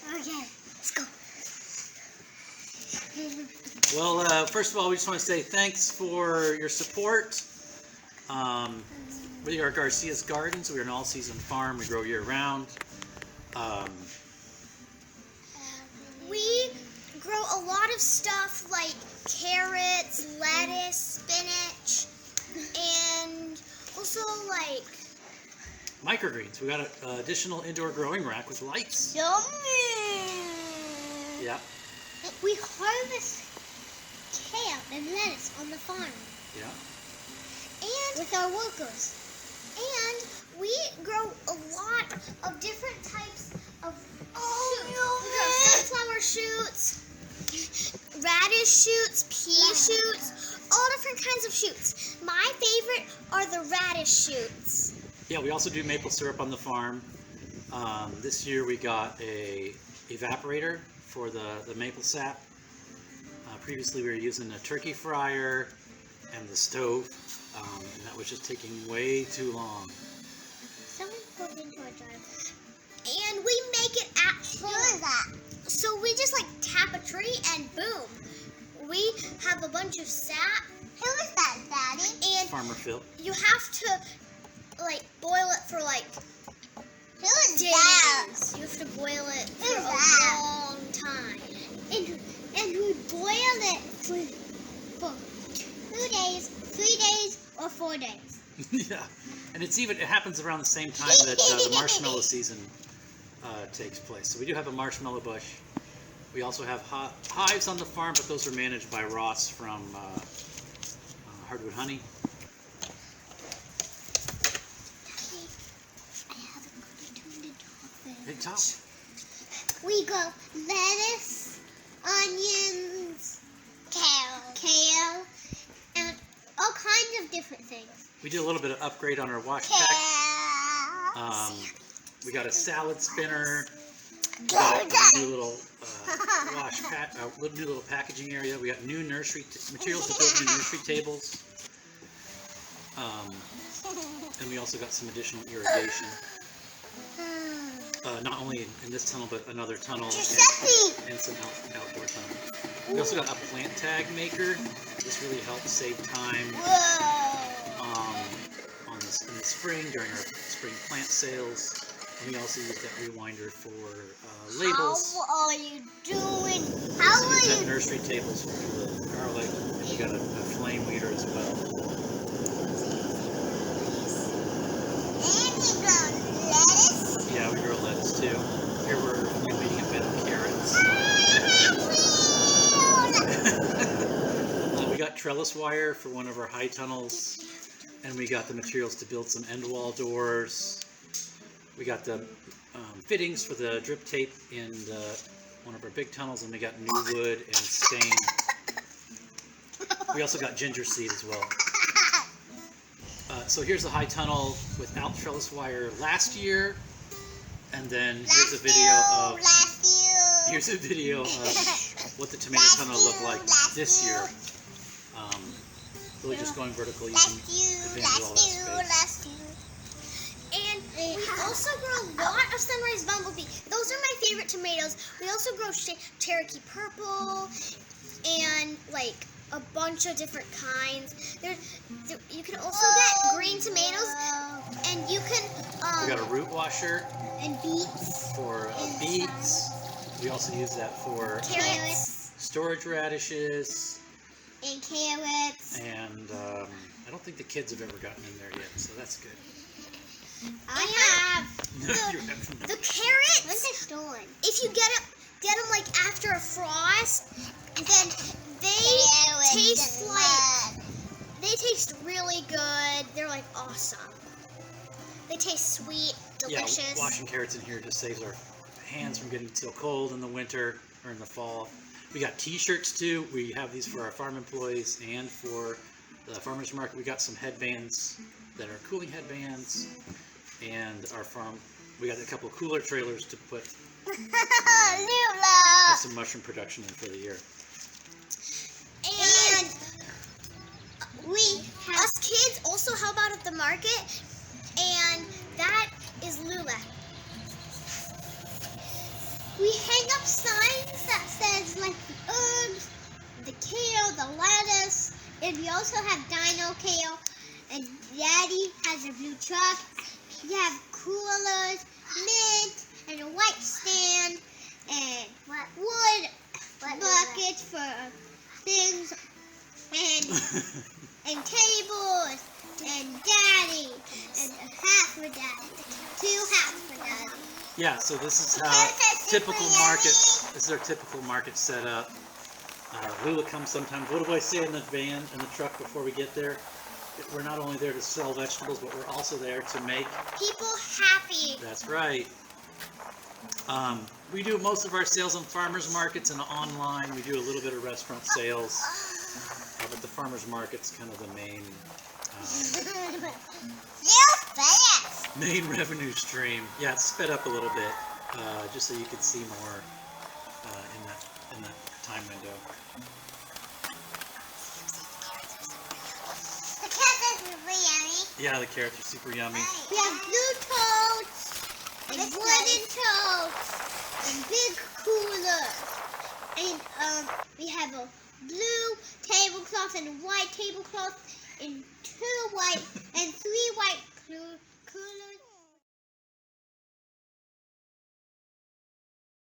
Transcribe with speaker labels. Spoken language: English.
Speaker 1: Okay, let's go.
Speaker 2: Well, first of all, we just want to say thanks for your support. We are Garcia's Gardens. We're an all-season farm. We grow year-round.
Speaker 3: We grow a lot of stuff like carrots, lettuce, spinach, and also like
Speaker 2: Microgreens. We got an additional indoor growing rack with lights.
Speaker 3: yummy.
Speaker 2: Yeah.
Speaker 1: We harvest kale and lettuce on the farm
Speaker 2: Yeah.
Speaker 3: And
Speaker 1: with our workers.
Speaker 3: And we grow a lot of different types of shoots. We grow sunflower shoots, radish shoots, pea shoots, all different kinds of shoots. My favorite are the radish shoots.
Speaker 2: Yeah, we also do maple syrup on the farm. This year we got a evaporator for the maple sap. Previously we were using a turkey fryer and the stove, and that was just taking way too long.
Speaker 1: Someone put into a jar.
Speaker 3: And we make it at home.
Speaker 1: Who is that?
Speaker 3: So we just like tap a tree and boom. We have a bunch of sap.
Speaker 1: Who is that, Daddy?
Speaker 3: And
Speaker 2: Farmer Phil.
Speaker 3: you have to like boil it for like
Speaker 1: Who is
Speaker 3: days.
Speaker 1: that?
Speaker 3: You have to boil it
Speaker 1: Who's
Speaker 3: for
Speaker 1: that?
Speaker 3: a long time.
Speaker 1: And we boil it for 2 days, 3 days, or 4 days.
Speaker 2: Yeah, and it happens around the same time that the marshmallow season takes place. So we do have a marshmallow bush. We also have hives on the farm, but those are managed by Ross from Hardwood Honey.
Speaker 1: I have a cookie to
Speaker 2: Hey, Tom.
Speaker 1: We grow lettuce, onions, kale, and all kinds of different things.
Speaker 2: We did a little bit of upgrade on our wash pack. We got a salad spinner. We got a new little new little packaging area. We got new nursery materials to build new nursery tables. And we also got some additional irrigation. Not only in this tunnel, but another tunnel and some outdoor tunnel. We also got a plant tag maker. This really helps save time in the spring during our spring plant sales. And we also use that rewinder for labels.
Speaker 1: How are you doing?
Speaker 2: We
Speaker 1: How
Speaker 2: also
Speaker 1: are
Speaker 2: use that
Speaker 1: you?
Speaker 2: nursery tables for the garlic, and we got a flame weeder as well.
Speaker 1: And we grow lettuce.
Speaker 2: Yeah, we grow lettuce too. Here we're making a bed of carrots. We got trellis wire for one of our high tunnels, and we got the materials to build some end wall doors. We got the fittings for the drip tape in one of our big tunnels, and we got new wood and stain. We also got ginger seed as well. So here's the high tunnel without trellis wire last year, and then here's a video of what the tomato tunnel looked like this year. Really just going vertical using advantage of all that space.
Speaker 3: And we also grow a lot of sunrise bumblebee. Those are my favorite tomatoes. We also grow Cherokee purple and like a bunch of different kinds. You can also get green tomatoes, and you can
Speaker 2: We got a root washer
Speaker 1: And beets.
Speaker 2: for beets. We also use that for
Speaker 3: carrots.
Speaker 2: storage radishes,
Speaker 1: And carrots.
Speaker 2: and I don't think the kids have ever gotten in there yet, so that's good.
Speaker 1: I have.
Speaker 2: No, you haven't.
Speaker 3: The carrots.
Speaker 1: When's it stolen?
Speaker 3: If you get them like after a frost, then they taste really good. They're like awesome. They taste sweet, delicious.
Speaker 2: Yeah, washing carrots in here just saves our hands from getting so cold in the winter or in the fall. We got t-shirts too. We have these for our farm employees and for the farmers market. We got some headbands that are cooling headbands, and our farm, we got a couple of cooler trailers to put have some mushroom production in for the year.
Speaker 3: And us kids also help out at the market, and that is Lula.
Speaker 1: we hang up signs that says like the herbs, the kale, the lettuce, and we also have dino kale. And Daddy has a blue truck. We have coolers, mint, and a white stand, and wood buckets for things, and tables, and Daddy, and a hat for Daddy, 2 hats for Daddy.
Speaker 2: Yeah, so this is how typical market. This is our typical market setup. Lula comes sometimes. What do I say in the van, in the truck before we get there? We're not only there to sell vegetables, but we're also there to make
Speaker 3: People happy.
Speaker 2: That's right. We do most of our sales on farmers markets and online. We do a little bit of restaurant sales, but the farmers market's kind of the main main revenue stream. Yeah, it's sped up a little bit, just so you could see more in that time window. Yeah, the carrots are super yummy.
Speaker 1: We have blue totes, and wooden totes, and big coolers. And we have a blue tablecloth and a white tablecloth, and 2 white and 3 white